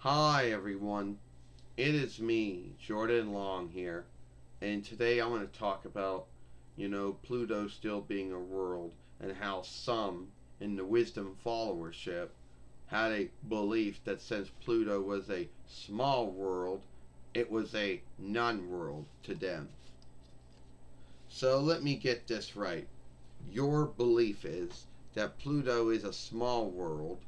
Hi everyone, it is me, Jordan Long here, and today I'm going to talk about, Pluto still being a world and how some in the wisdom followership had a belief that since Pluto was a small world, it was a non world to them. So let me get this right. Your belief is that Pluto is a small world,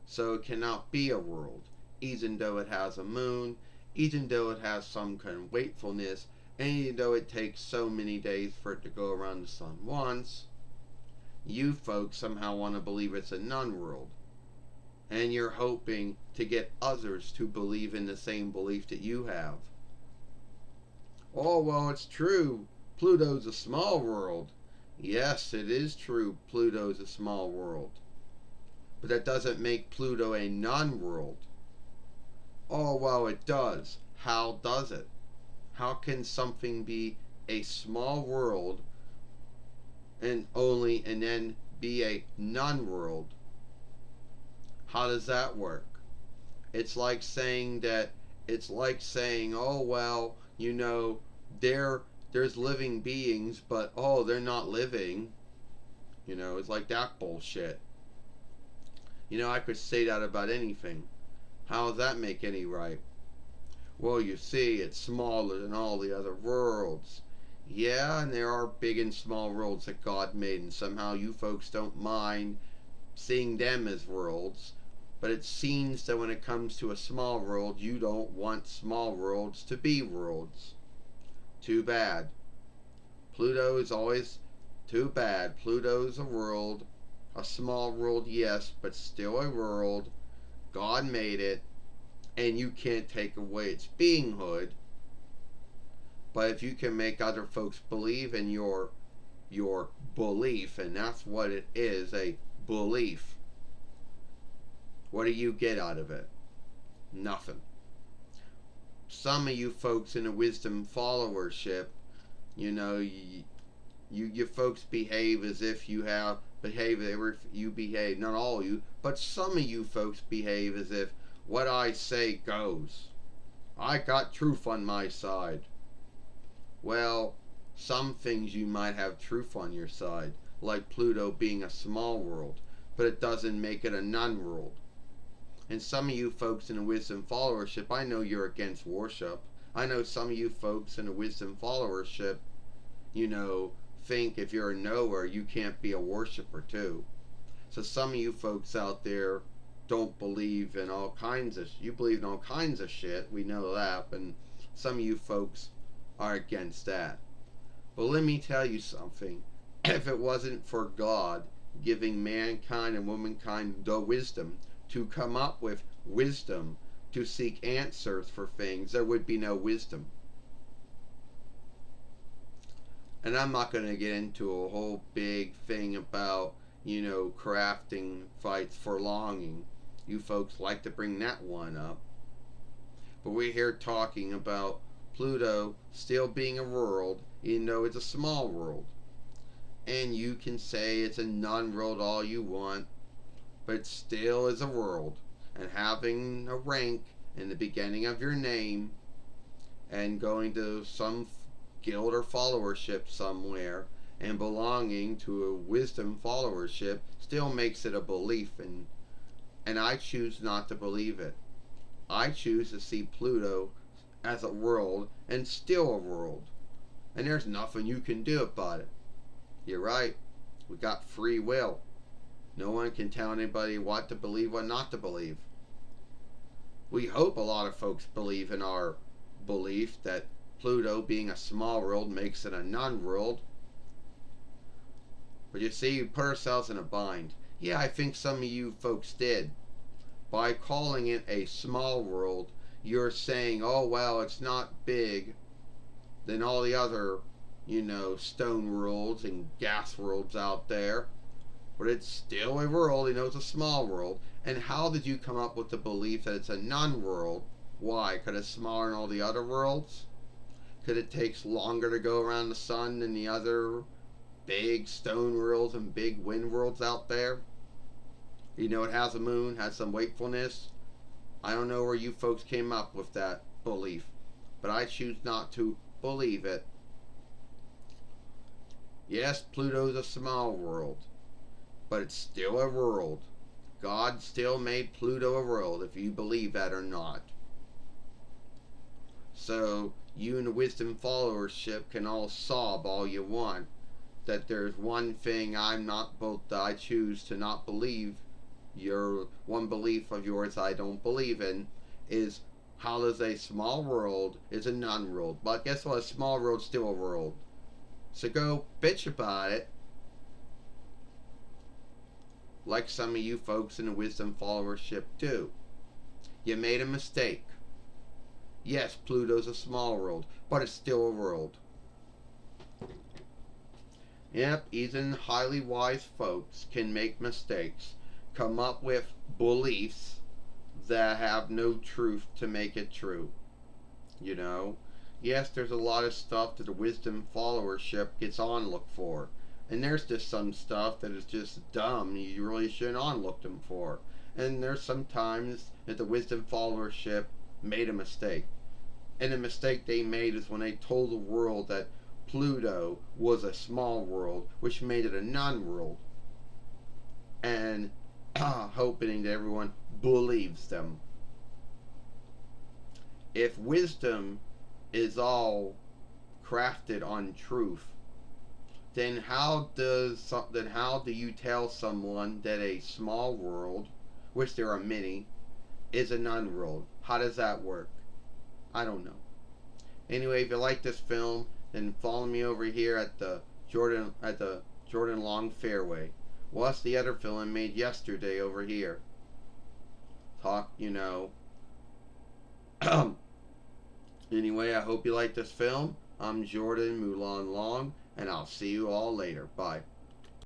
so it cannot be a world, even though it has a moon, even though it has some kind of wakefulness, and even though it takes so many days for it to go around the sun once. You folks somehow want to believe it's a non world, and you're hoping to get others to believe in the same belief that you have. Oh, well, it's true. Pluto's a small world. Yes, it is true. Pluto's a small world. But that doesn't make Pluto a non world. Oh, well, it does. How does it? How can something be a small world and then be a non world? How does that work? It's like saying that oh well, there there's living beings, but oh, they're not living. It's like that bullshit. I could say that about anything. How does that make any right? Well, you see, it's smaller than all the other worlds. Yeah, and there are big and small worlds that God made, and somehow you folks don't mind seeing them as worlds. But it seems that when it comes to a small world, you don't want small worlds to be worlds. Too bad. Pluto is always too bad. Pluto's a world. A small world, yes, but still a world. God made it, and you can't take away its beinghood. But if you can make other folks believe in your belief, and that's what it is, a belief, what do you get out of it? Nothing. Some of you folks in a wisdom followership, you know, you folks behave as if you behave, not all of you, but some of you folks behave as if what I say goes. I got truth on my side. Well, some things you might have truth on your side, like Pluto being a small world, but it doesn't make it a non world. And some of you folks in a wisdom followership, I know you're against worship. I know some of you folks in a wisdom followership, you know, think if you're a knower, you can't be a worshiper too. So some of you folks out there don't believe in all kinds of you believe in all kinds of shit. We know that, and some of you folks are against that. But let me tell you something. If it wasn't for God giving mankind and womankind the wisdom to come up with wisdom to seek answers for things, there would be no wisdom. And I'm not going to get into a whole big thing about, crafting fights for longing. You folks like to bring that one up. But we're here talking about Pluto still being a world, even though it's a small world. And you can say it's a non world all you want, but it still is a world. And having a rank in the beginning of your name and going to some guild or followership somewhere and belonging to a wisdom followership still makes it a belief, and I choose not to believe it. I choose to see Pluto as a world and still a world. And there's nothing you can do about it. You're right. We got free will. No one can tell anybody what to believe, what not to believe. We hope a lot of folks believe in our belief that Pluto being a small world makes it a non world. But you see, we put ourselves in a bind. Yeah, I think some of you folks did. By calling it a small world, you're saying, oh, well, it's not big than all the other, stone worlds and gas worlds out there. But it's still a world, it's a small world. And how did you come up with the belief that it's a non world? Why? Because it's smaller than all the other worlds? Because it takes longer to go around the sun than the other big stone worlds and big wind worlds out there? It has a moon, has some wakefulness. I don't know where you folks came up with that belief, but I choose not to believe it. Yes, Pluto's a small world, but it's still a world. God still made Pluto a world, if you believe that or not. So, you and the wisdom followership can all sob all you want that there's one thing I'm not both that I choose to not believe. Your one belief of yours I don't believe in is how does a small world is a non-world. But guess what? A small world's still a world. So go bitch about it, like some of you folks in the wisdom followership do. You made a mistake. Yes, Pluto's a small world, but it's still a world. Yep, even highly wise folks can make mistakes, come up with beliefs that have no truth to make it true. You know? Yes, there's a lot of stuff that the wisdom followership gets on look for. And there's just some stuff that is just dumb you really shouldn't on look them for. And there's some times that the wisdom followership made a mistake. And the mistake they made is when they told the world that Pluto was a small world, which made it a non-world. And hoping that everyone believes them. If wisdom is all crafted on truth, then how do you tell someone that a small world, which there are many, is a non-world? How does that work? I don't know. Anyway, if you like this film, then follow me over here at the Jordan Long Fairway. What's the other film I made yesterday over here? Talk, you know. Anyway, I hope you like this film. I'm Jordan Mulan Long, and I'll see you all later. Bye.